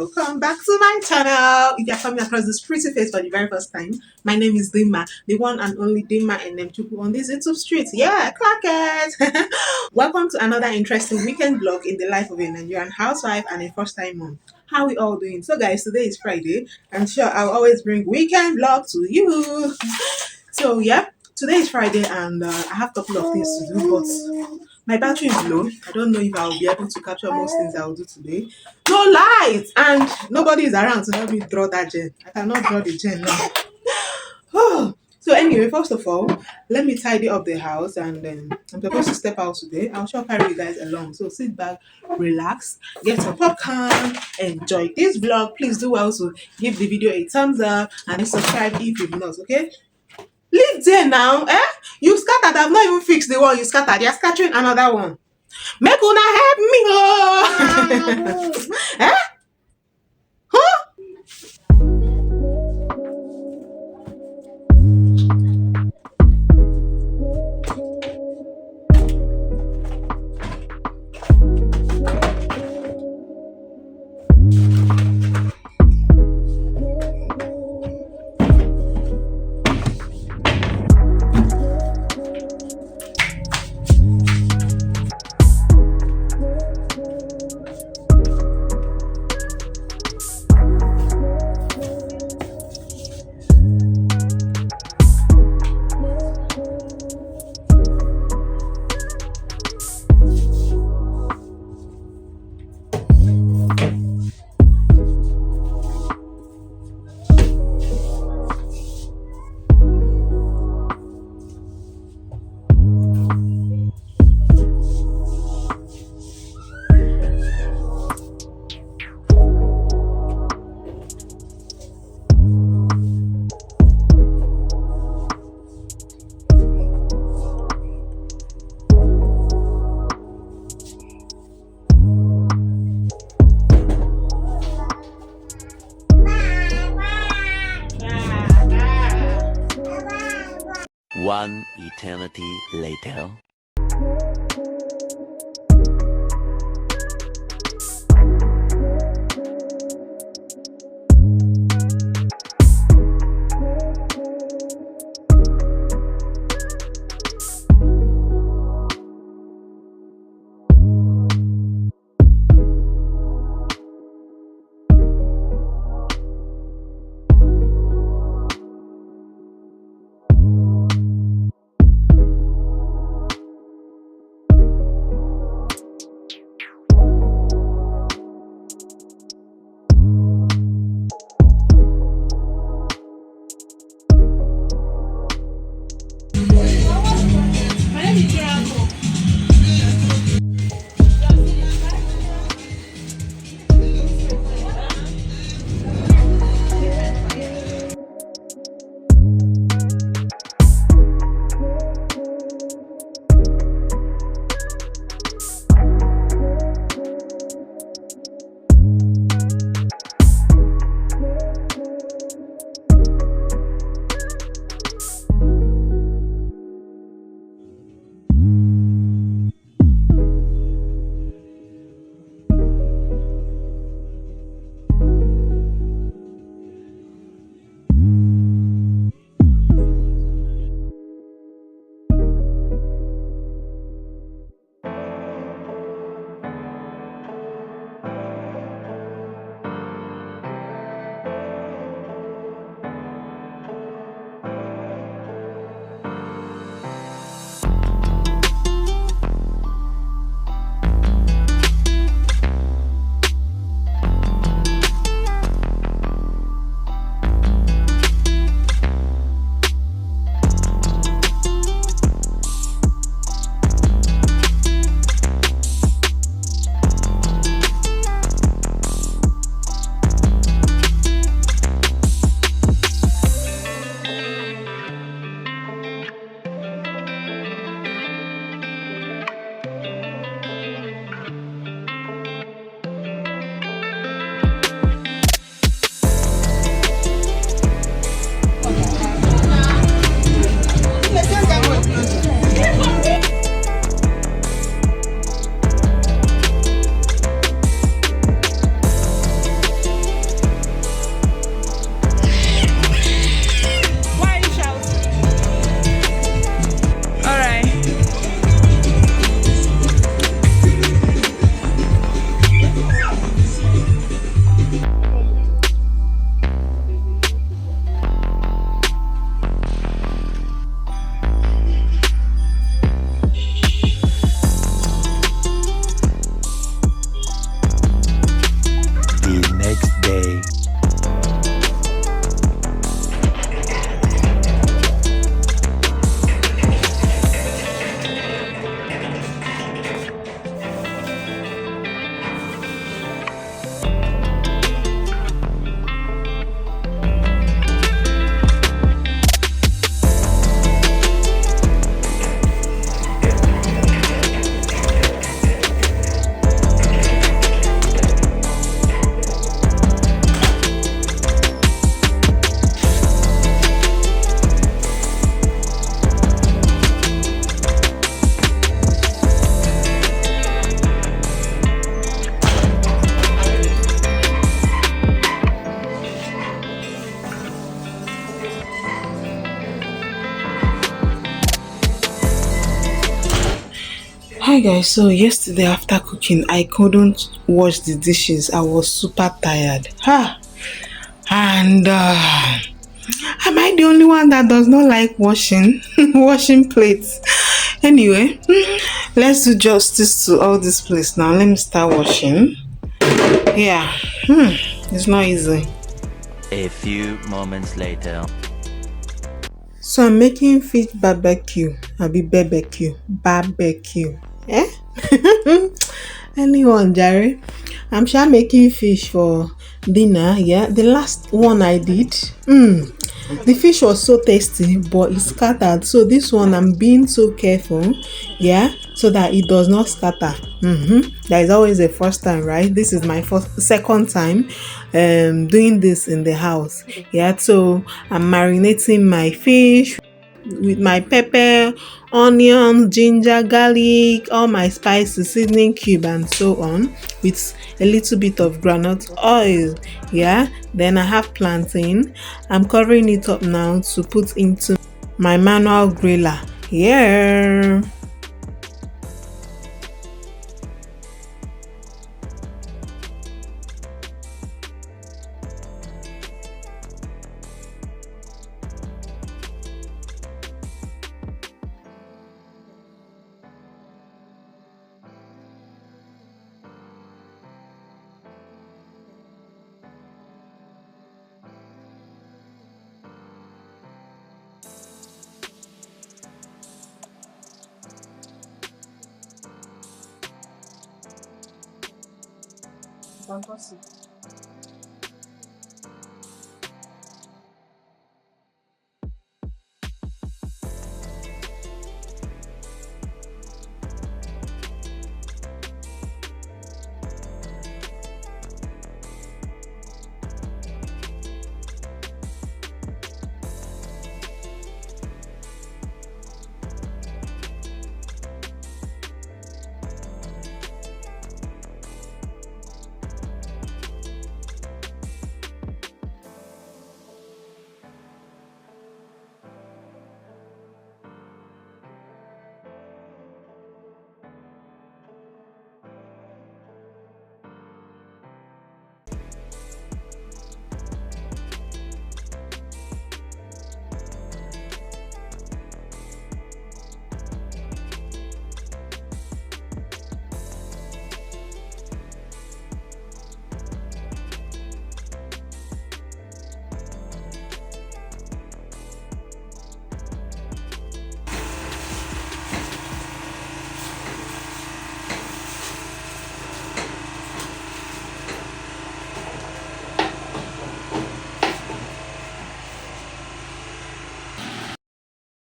welcome back to my channel. If you're coming across this pretty face for the very first time, my name is Dima, the one and only Dima and Chuku on this YouTube street. Yeah, clock it. Welcome to another interesting weekend vlog in the life of a Nigerian housewife and a first-time mom. How we all doing? So guys, today is Friday. I'm sure I'll always bring weekend vlog to you. So yeah, today is Friday and I have a couple of things to do, but my battery is low. I don't know if I'll be able to capture most things I'll do today. No light and nobody is around to help me draw that gen. I cannot draw the gen now. So anyway, first of all, let me tidy up the house and then I'm supposed to step out today. I'll sure carry you guys along. So sit back, relax, get some popcorn, enjoy this vlog. Please do also give the video a thumbs up and subscribe if you've not, okay? Leave there now, eh? You scattered. I've not even fixed the one you scattered. You're scattering another one. Make una help me, oh! Eh? Huh? One eternity later. Hi guys, so yesterday after cooking, I couldn't wash the dishes. I was super tired. And am I the only one that does not like washing washing plates? Anyway, let's do justice to all this place now. Let me start washing. Yeah, it's not easy. A few moments later. So I'm making fish barbecue. I'll be barbecue. Barbecue. Eh? Anyone, Jerry? I'm sure making fish for dinner. Yeah, the last one I did. The fish was so tasty, but it scattered. So this one I'm being so careful. Yeah, so that it does not scatter. There is always a first time, right? This is my second time doing this in the house. Yeah, so I'm marinating my fish with my pepper, onion, ginger, garlic, all my spices, seasoning cube and so on, with a little bit of groundnut oil. Yeah, then I have plantain. I'm covering it up now to put into my manual griller. Yeah.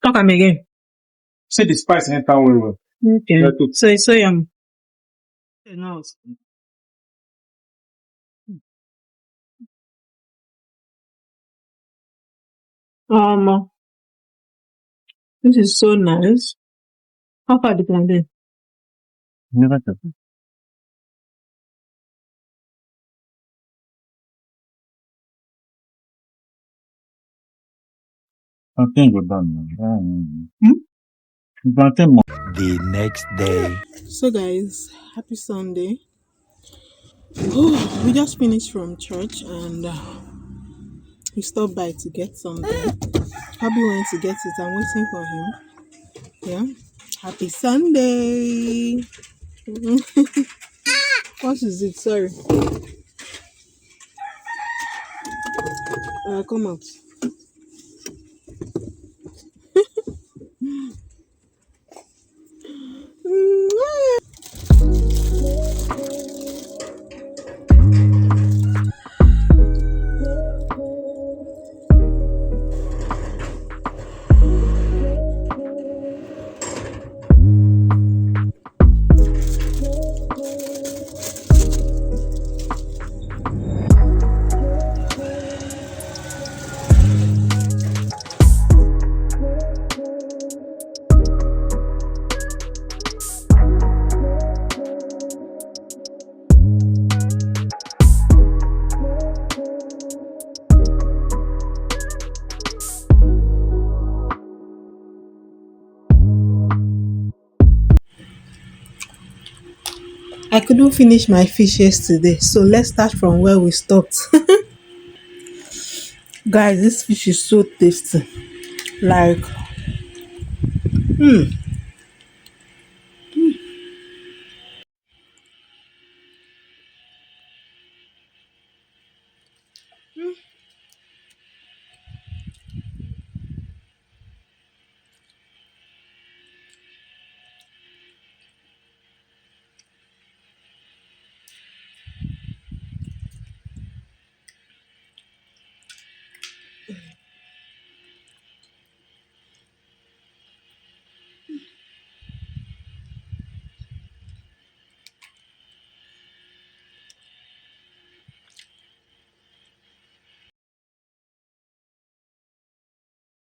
Talk am again. Say the spice enter well well. Okay. Yeah, too. So it's so yummy. Nice. This is so nice. How far the plantain? Never touch. Plantain go down now. Plantain more. The next day. So guys, happy Sunday. Oh, we just finished from church and we stopped by to get something. Hubby went to get it. I'm waiting for him. Yeah. Happy Sunday. What is it? Sorry. Come out. I couldn't finish my fish yesterday, so let's start from where we stopped. Guys, this fish is so tasty. Like,